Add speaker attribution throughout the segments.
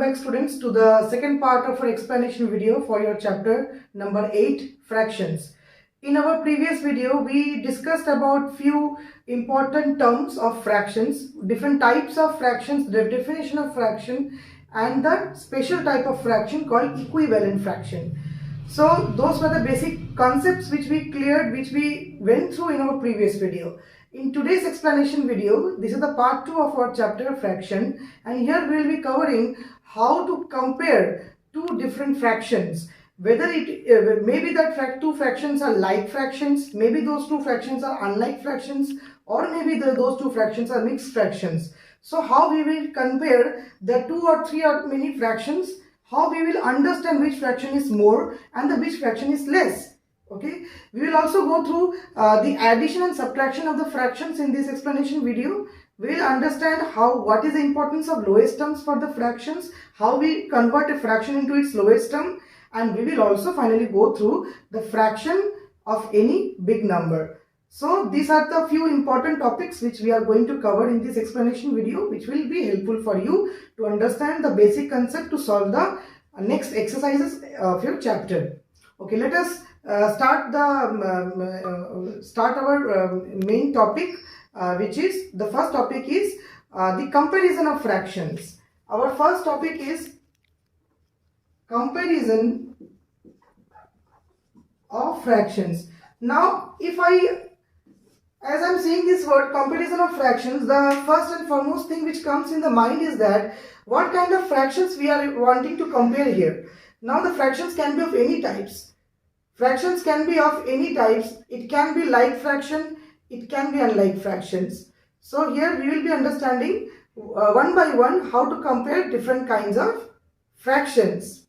Speaker 1: back students to the second part of our explanation video for your chapter number 8, fractions. In our previous video we discussed about few important terms of fractions, different types of fractions, the definition of fraction and the special type of fraction called equivalent fraction. So those were the basic concepts which we cleared, which we went through in our previous video. In today's explanation video, this is the part 2 of our chapter fraction, and here we will be covering how to compare two different fractions. Whether it maybe that two fractions are like fractions, maybe those two fractions are unlike fractions, or maybe those two fractions are mixed fractions. So how we will compare the two or three or many fractions, how we will understand which fraction is more and which fraction is less. Okay, we will also go through the addition and subtraction of the fractions in this explanation video. We will understand what is the importance of lowest terms for the fractions, how we convert a fraction into its lowest term, and we will also finally go through the fraction of any big number. So these are the few important topics which we are going to cover in this explanation video, which will be helpful for you to understand the basic concept to solve the next exercises of your chapter. Okay, let us start our main topic, which is the first topic is the comparison of fractions. Our first topic is comparison of fractions. Now, as I'm saying this word comparison of fractions, the first and foremost thing which comes in the mind is that what kind of fractions we are wanting to compare here. Now the fractions can be of any types. Fractions can be of any types. It can be like fraction, it can be unlike fractions. So here we will be understanding one by one how to compare different kinds of fractions.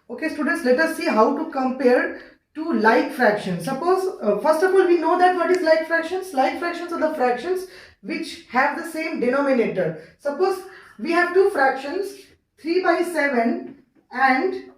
Speaker 1: Okay students, let us see how to compare two like fractions. Suppose first of all we know that what is like fractions. Like fractions are the fractions which have the same denominator. Suppose we have two fractions, 3 by 7 and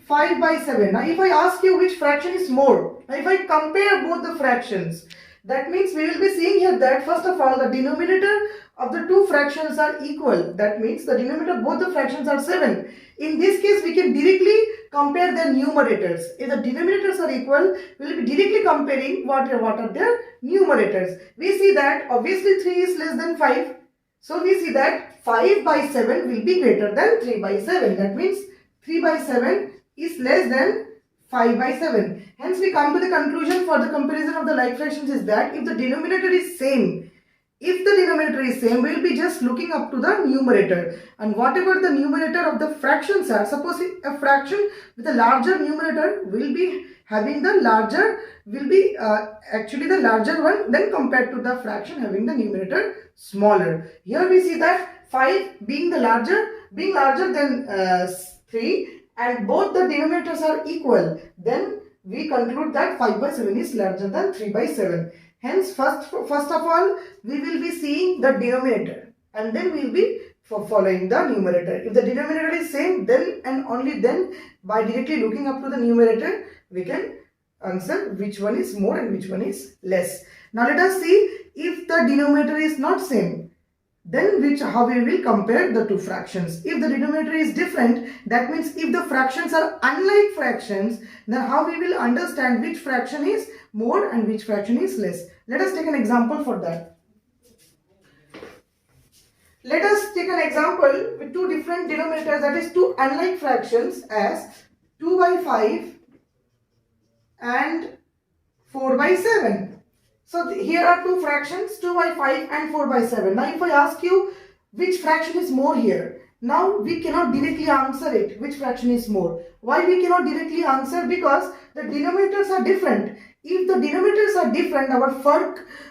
Speaker 1: 5 by 7. Now if I ask you which fraction is more, now if I compare both the fractions, that means we will be seeing here that first of all the denominator of the two fractions are equal. That means the denominator of both the fractions are 7. In this case we can directly compare their numerators. If the denominators are equal, we will be directly comparing what are their numerators. We see that obviously 3 is less than 5. So we see that 5 by 7 will be greater than 3 by 7. That means 3 by 7 is less than 5 by 7. Hence we come to the conclusion for the comparison of the like fractions is that if the denominator is same, we will be just looking up to the numerator, and whatever the numerator of the fractions are, suppose a fraction with a larger numerator will be having the larger, actually the larger one than compared to the fraction having the numerator smaller. Here we see that 5 being larger than 3, and both the denominators are equal, then we conclude that 5 by 7 is larger than 3 by 7. Hence, first of all, we will be seeing the denominator and then we will be following the numerator. If the denominator is same, then and only then by directly looking up to the numerator, we can answer which one is more and which one is less. Now let us see if the denominator is not same. Then how we will compare the two fractions. If the denominator is different, that means if the fractions are unlike fractions, then how we will understand which fraction is more and which fraction is less. Let us take an example for that. Let us take an example with two different denominators, that is two unlike fractions as 2 by 5 and 4 by 7. So here are two fractions, 2 by 5 and 4 by 7. Now if I ask you which fraction is more here, now we cannot directly answer it, which fraction is more. Why we cannot directly answer? Because the denominators are different. If the denominators are different,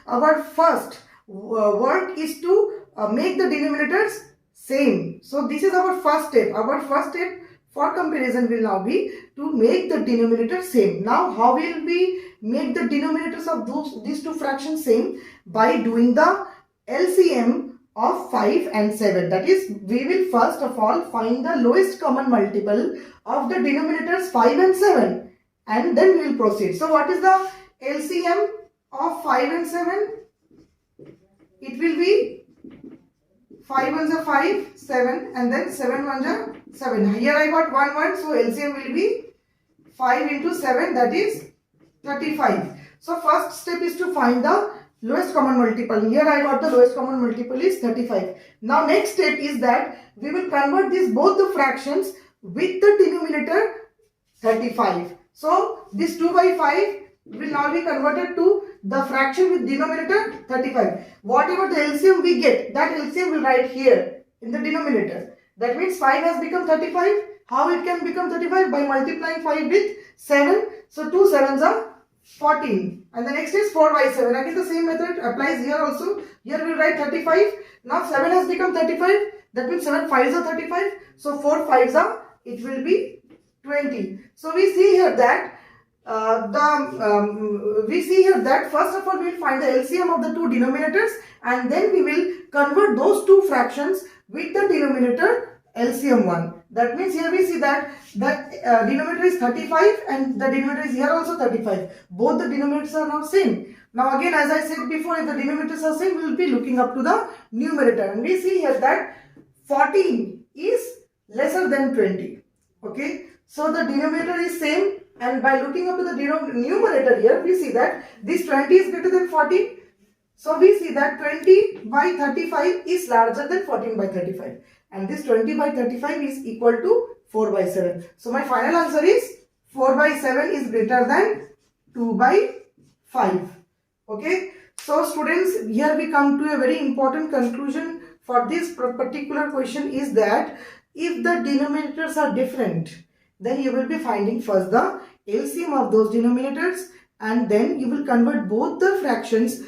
Speaker 1: our first work is to make the denominators same. So this is our first step. Our first step for comparison will now be to make the denominator same. Now how will we make the denominators of these two fractions same? By doing the LCM of 5 and 7. That is, we will first of all find the lowest common multiple of the denominators 5 and 7, and then we will proceed. So what is the LCM of 5 and 7? It will be 5 ones are 5, 7, and then 7 ones are 7. Here I got 1, so LCM will be 5 into 7, that is 35. So first step is to find the lowest common multiple. Here I got the lowest common multiple is 35. Now next step is that we will convert these both the fractions with the denominator 35. So this 2 by 5 will now be converted to the fraction with denominator 35. Whatever the LCM we get, that LCM will write here in the denominator. That means 5 has become 35. How it can become 35? By multiplying 5 with 7. So 2 sevens are 14. And the next is 4 by 7. Again the same method applies here also. Here we will write 35. Now 7 has become 35. That means 7 5s are 35. So 4 5s are, it will be 20. So we see here that first of all we will find the LCM of the two denominators, and then we will convert those two fractions with the denominator LCM 1. That means here we see that the denominator is 35 and the denominator is here also 35. Both the denominators are now same. Now again, as I said before, if the denominators are same, we will be looking up to the numerator, and we see here that 14 is lesser than 20. Okay, so the denominator is same, and by looking up to the numerator here, we see that this 20 is greater than 14. So we see that 20 by 35 is larger than 14 by 35. And this 20 by 35 is equal to 4 by 7. So my final answer is 4 by 7 is greater than 2 by 5. Okay. So students, here we come to a very important conclusion for this particular question is that if the denominators are different, then you will be finding first the LCM of those denominators, and then you will convert both the fractions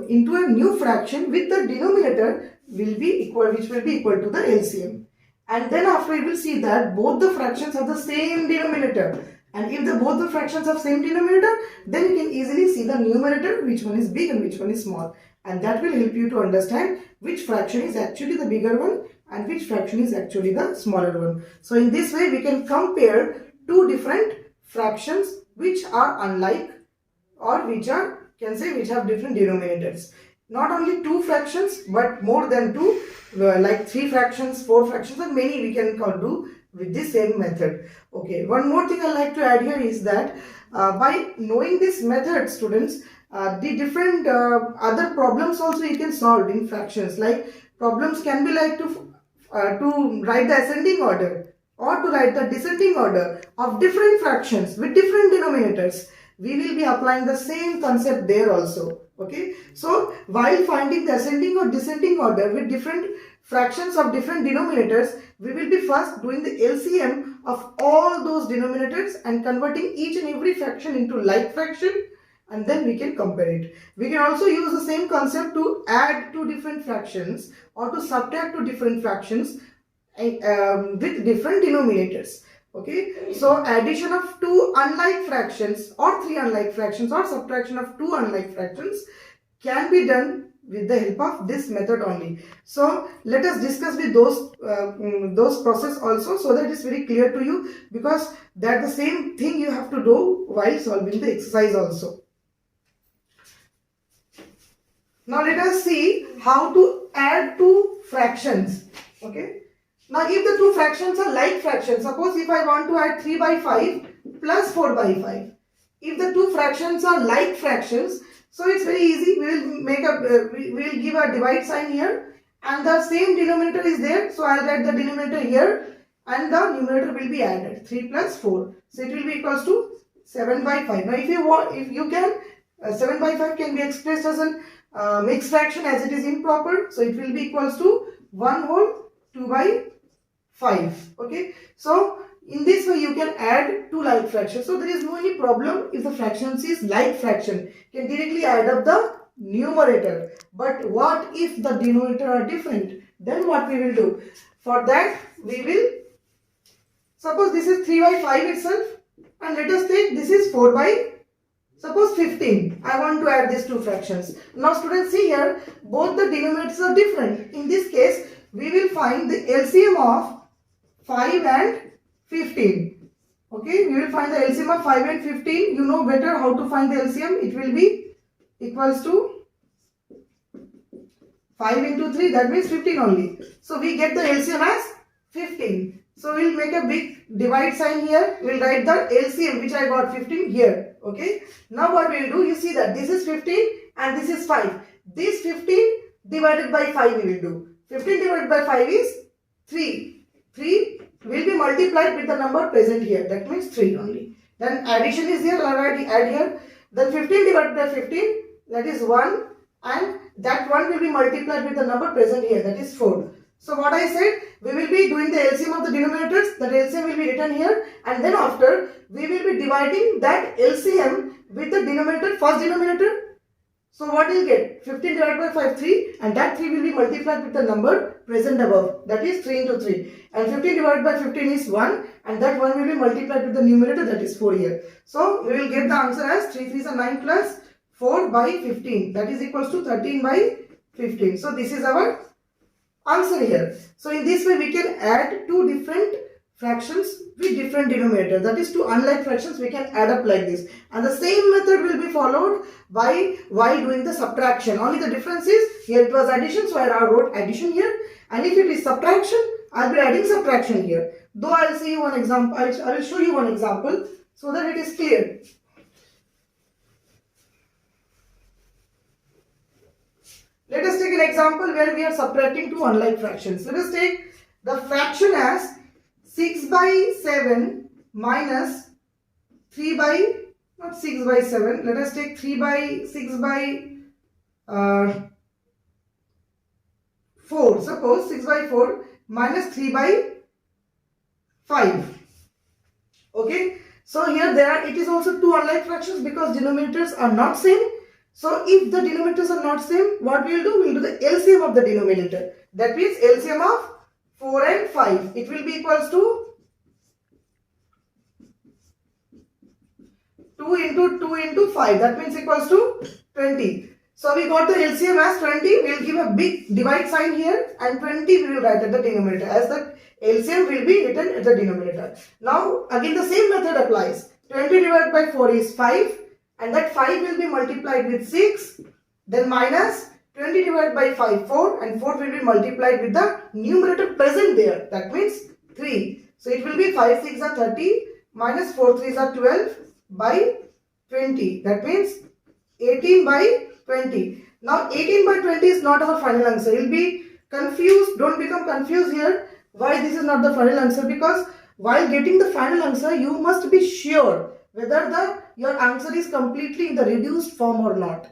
Speaker 1: into a new fraction with the denominator will be equal, which will be equal to the LCM. And then after you will see that both the fractions have the same denominator, and if both the fractions have same denominator, then you can easily see the numerator, which one is big and which one is small, and that will help you to understand which fraction is actually the bigger one and which fraction is actually the smaller one. So in this way we can compare two different fractions which are unlike, or which are, can say, which have different denominators. Not only two fractions but more than two, like 3 fractions, 4 fractions, and many we can do with the same method. Okay, one more thing I like to add here is that by knowing this method, students, the different other problems also you can solve in fractions. Like problems can be like to write the ascending order or to write the descending order of different fractions with different denominators. We will be applying the same concept there also. Okay, so while finding the ascending or descending order with different fractions of different denominators, we will be first doing the LCM of all those denominators and converting each and every fraction into like fraction, and then we can compare it. We can also use the same concept to add two different fractions or to subtract two different fractions with different denominators. Okay, so addition of two unlike fractions or 3 unlike fractions or subtraction of 2 unlike fractions can be done with the help of this method only. So let us discuss with those process also, so that it's very clear to you, because that's the same thing you have to do while solving the exercise also. Now let us see how to add two fractions. Okay. Now if the two fractions are like fractions, suppose if I want to add 3 by 5 plus 4 by 5. If the two fractions are like fractions, so it's very easy. We will make we will give a divide sign here, and the same denominator is there. So I'll write the denominator here, and the numerator will be added, 3 plus 4. So it will be equals to 7 by 5. Now if you want, if you can, 7 by 5 can be expressed as a mixed fraction as it is improper. So it will be equals to 1 whole 2 by 5. Okay, so in this way you can add two like fractions. So there is no any problem if the fractions is like fraction, can directly add up the numerator. But what if the denominator are different? Then what we will do? For that we will, suppose this is 3 by 5 itself, and let us take this is 4 by, suppose 15. I want to add these two fractions. Now students, see here, both the denominators are different. In this case we will find the LCM of 5 and 15. Okay, we will find the LCM of 5 and 15. You know better how to find the LCM. It will be equals to 5 into 3, that means 15 only. So we get the LCM as 15. So we'll make a big divide sign here. We'll write the LCM which I got 15 here. Okay. Now what we will do, you see that this is 15 and this is 5. This 15 divided by 5 we will do. 15 divided by 5 is 3. 3 will be multiplied with the number present here. That means 3 only. Then addition is here. Already add here. Then 15 divided by 15, that is 1, and that 1 will be multiplied with the number present here, that is 4. So what I said, we will be doing the LCM of the denominators. That LCM will be written here, and then after we will be dividing that LCM with the denominator, first denominator. So what will get? 15 divided by 5, 3, and that 3 will be multiplied with the number present above, that is 3 into 3. And 15 divided by 15 is 1, and that 1 will be multiplied with the numerator, that is 4 here. So we will get the answer as 3 3s are 9 plus 4 by 15, that is equals to 13 by 15. So this is our answer here. So in this way we can add two different fractions with different denominator, that is two unlike fractions we can add up like this, and the same method will be followed while doing the subtraction. Only the difference is here it was addition, so I wrote addition here, and if it is subtraction, I'll be adding subtraction here. Though I'll see you one example, I will show you one example so that it is clear. Let us take an example where we are subtracting two unlike fractions. Let us take the fraction as 6 by 7 minus 3 by, not 6 by 7, let us take 3 by 6 by 4, suppose 6 by 4 minus 3 by 5. Okay, so here it is also two unlike fractions because denominators are not same. So if the denominators are not same, what we will do? We will do the LCM of the denominator. That means LCM of 4 and 5. It will be equals to 2 into 2 into 5. That means equals to 20. So we got the LCM as 20. We will give a big divide sign here, and 20 we will write at the denominator, as the LCM will be written at the denominator. Now again the same method applies. 20 divided by 4 is 5. And that 5 will be multiplied with 6, then minus 20 divided by 5, 4, and 4 will be multiplied with the numerator present there, that means 3. So it will be 5 6 are 30 minus 4 3s are 12 by 20, that means 18 by 20. Now 18 by 20 is not our final answer. You will be confused, don't become confused here. Why this is not the final answer? Because while getting the final answer, you must be sure whether your answer is completely in the reduced form or not.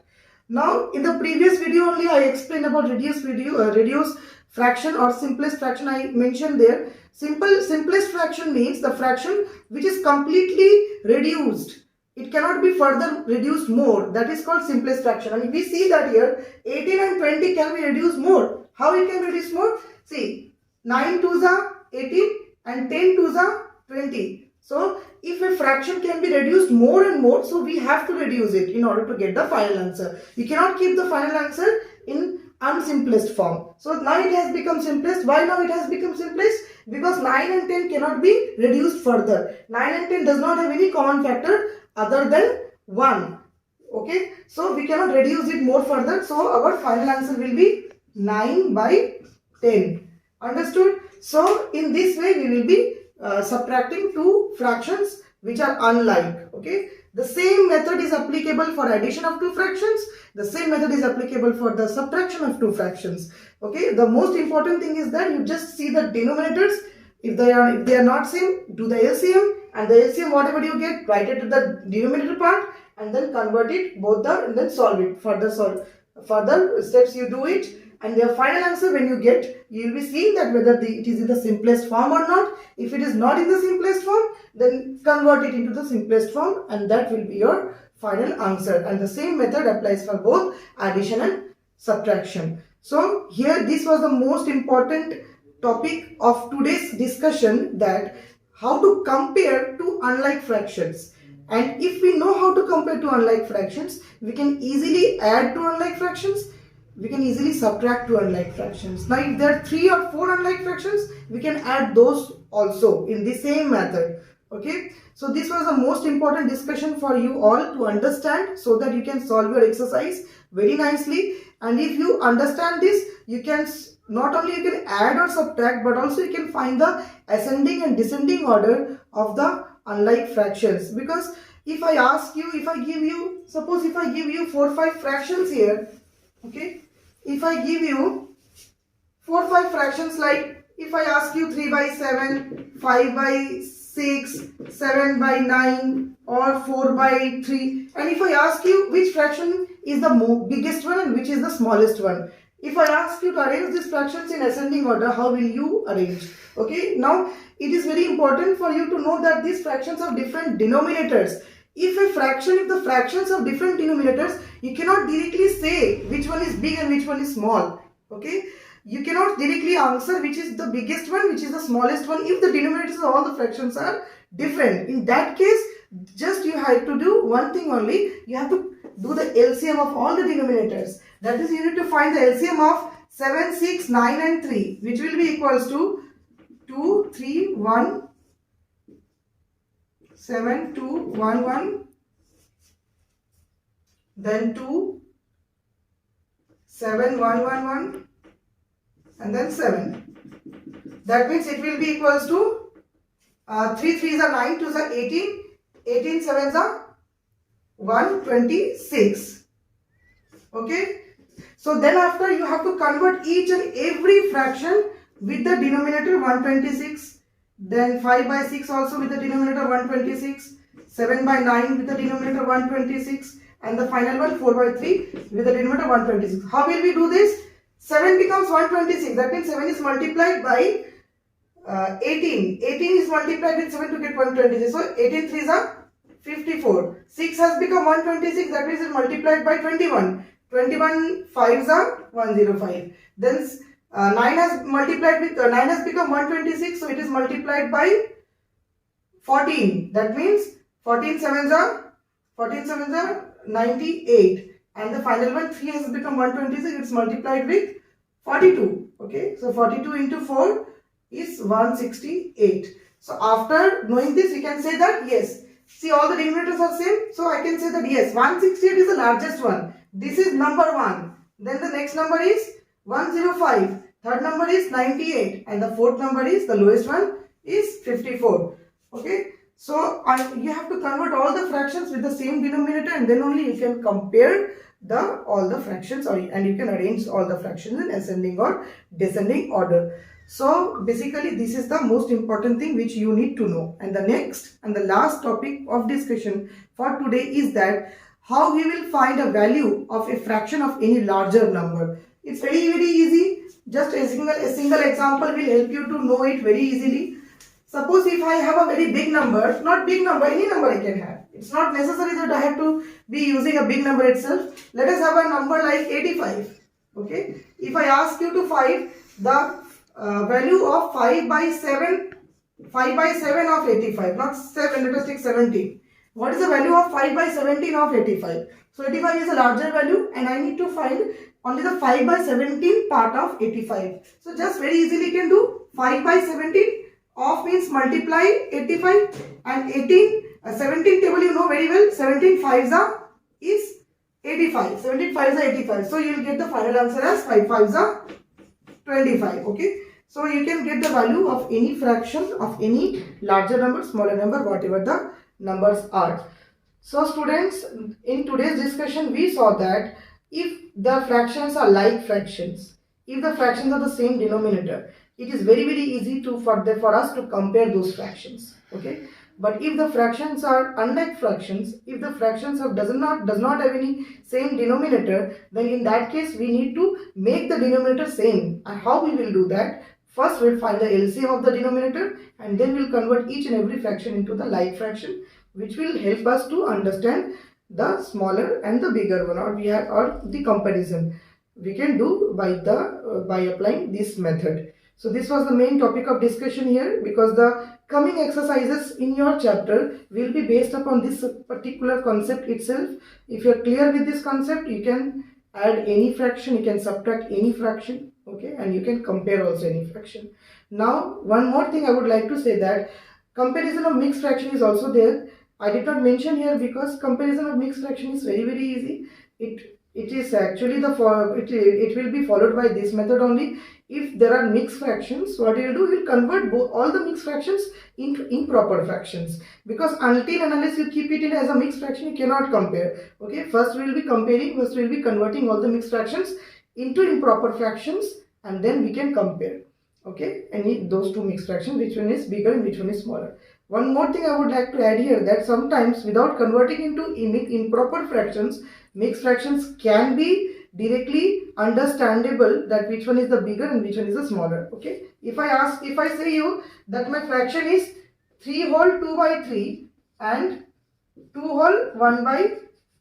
Speaker 1: Now in the previous video only I explained about reduced fraction or simplest fraction. I mentioned there simplest fraction means the fraction which is completely reduced. It cannot be further reduced more. That is called simplest fraction. And we see that here 18 and 20 can be reduced more. How it can be reduced more? See, 9 2s are 18 and 10 2s are 20. So if a fraction can be reduced more and more, so we have to reduce it in order to get the final answer. We cannot keep the final answer in unsimplest form. So now it has become simplest. Why now it has become simplest? Because 9 and 10 cannot be reduced further. 9 and 10 does not have any common factor other than 1. Okay, so we cannot reduce it more further. So our final answer will be 9 by 10. Understood? So in this way we will be subtracting two fractions which are unlike. Okay, the same method is applicable for addition of two fractions. The same method is applicable for the subtraction of two fractions. Okay, the most important thing is that you just see the denominators. If they are not same, do the LCM, and the LCM whatever you get, write it to the denominator part and then convert it and then solve it. Further steps you do it, and the final answer when you get, you will be seeing that whether it is in the simplest form or not. If it is not in the simplest form, then convert it into the simplest form, and that will be your final answer. And the same method applies for both addition and subtraction. So here this was the most important topic of today's discussion, that how to compare two unlike fractions. And if we know how to compare two unlike fractions, we can easily add two unlike fractions. We can easily subtract two unlike fractions. Now if there are 3 or 4 unlike fractions, we can add those also in the same method. Okay, so this was the most important discussion for you all to understand, so that you can solve your exercise very nicely. And if you understand this, you can not only you can add or subtract, but also you can find the ascending and descending order of the unlike fractions. Because if I ask you, if I give you, suppose if I give you 4 5 fractions here, okay, if I give you 4 5 fractions, like if I ask you 3 by 7, 5 by 6, 7 by 9, or 4 by 3, and if I ask you which fraction is the biggest one and which is the smallest one, if I ask you to arrange these fractions in ascending order, how will you arrange? Okay, now it is very important for you to know that these fractions have different denominators. If the fractions have different denominators, you cannot directly say which one is big and which one is small. Okay, you cannot directly answer which is the biggest one, which is the smallest one, if the denominators of all the fractions are different. In that case, just you have to do one thing only. You have to do the LCM of all the denominators. That is, you need to find the LCM of 7, 6, 9 and 3, which will be equals to 2, 3, 1, 7, 2, 1, 1, then 2, 7, 1, 1, 1, and then 7. That means it will be equals to 3 3s are 9, 2s are 18, 18 7s are 126. Okay. So then after you have to convert each and every fraction with the denominator 126. Then 5 by 6 also with the denominator 126. 7 by 9 with the denominator 126. And the final one 4 by 3 with the denominator 126. How will we do this? 7 becomes 126. That means 7 is multiplied by 18. 18 is multiplied with 7 to get 126. So 18 3s are 54. 6 has become 126. That means it is multiplied by 21. 21 5s are 105. Then 9 has multiplied with 9 has become 126. So it is multiplied by 14. That means 14 7s are 98. And the final one 3 has become 126. It's multiplied with 42. Okay. So 42 into 4 is 168. So after knowing this, you can say that yes. See, all the denominators are same. So I can say that yes, 168 is the largest one. This is number 1. Then the next number is 105. Third number is 98. And the fourth number is, the lowest one is 54. Okay. So you have to convert all the fractions with the same denominator, and then only you can compare all the fractions, and you can arrange all the fractions in ascending or descending order. So basically this is the most important thing which you need to know. And the next and the last topic of discussion for today is that how we will find a value of a fraction of any larger number. It's very easy. Just a single example will help you to know it very easily. Suppose if I have a very big number, not big number, any number I can have. It's not necessary that I have to be using a big number itself. Let us have a number like 85. Okay. If I ask you to find the value of 5 by 7 of 85, not 7, let us take 17. What is the value of 5 by 17 of 85? So 85 is a larger value, and I need to find only the 5 by 17 part of 85. So just very easily can do 5 by 17 of means multiply 85 and 18. 17 table you know very well. 17 5s are is 85. 17 5s are 85. So you will get the final answer as 5 5s are 25. Okay. So you can get the value of any fraction of any larger number, smaller number, whatever the numbers are. So students, in today's discussion we saw that if the fractions are like fractions, if the fractions are the same denominator, it is very easy for us to compare those fractions. Okay. But if the fractions are unlike fractions, if the fractions does not have any same denominator, then in that case we need to make the denominator same. And how we will do that? First we will find the LCM of the denominator, and then we will convert each and every fraction into the like fraction, which will help us to understand the smaller and the bigger one, or the comparison we can do by applying this method. So this was the main topic of discussion here, because the coming exercises in your chapter will be based upon this particular concept itself. If you are clear with this concept, you can add any fraction, you can subtract any fraction, okay, and you can compare also any fraction. Now one more thing I would like to say, that comparison of mixed fraction is also there. I did not mention here because comparison of mixed fraction is very easy. it is actually it will be followed by this method only. If there are mixed fractions, what you will do, you will convert all the mixed fractions into improper fractions, because until and unless you keep it in as a mixed fraction, you cannot compare. Okay, first we will be converting all the mixed fractions into improper fractions, and then we can compare. Okay, those two mixed fractions, which one is bigger and which one is smaller. One more thing I would like to add here, that sometimes without converting into improper fractions, mixed fractions can be directly understandable, that which one is the bigger and which one is the smaller. Okay, if I say you that my fraction is 3 whole 2 by 3 and 2 whole 1 by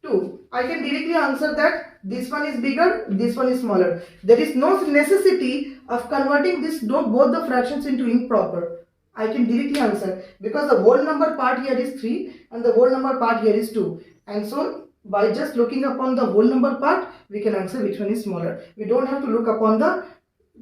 Speaker 1: 2, I can directly answer that this one is bigger, this one is smaller. There is no necessity of converting both the fractions into improper. I can directly answer, because the whole number part here is 3 and the whole number part here is 2, and so by just looking upon the whole number part, we can answer which one is smaller. We don't have to look upon the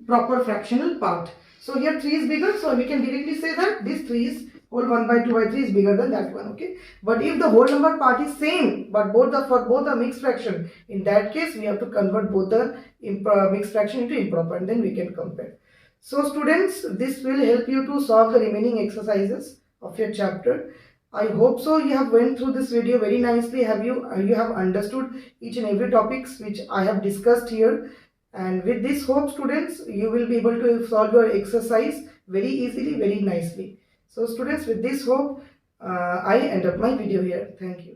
Speaker 1: proper fractional part. So here 3 is bigger, so we can directly say that this 3 is whole 1 by 2 by 3 is bigger than that one. Okay, but if the whole number part is same, but for both the mixed fraction, in that case we have to convert both the mixed fraction into improper, and then we can compare. So students, this will help you to solve the remaining exercises of your chapter. I hope so you have went through this video very nicely. You have understood each and every topics which I have discussed here. And with this hope, students, you will be able to solve your exercise very easily, very nicely. So students, with this hope, I end up my video here. Thank you.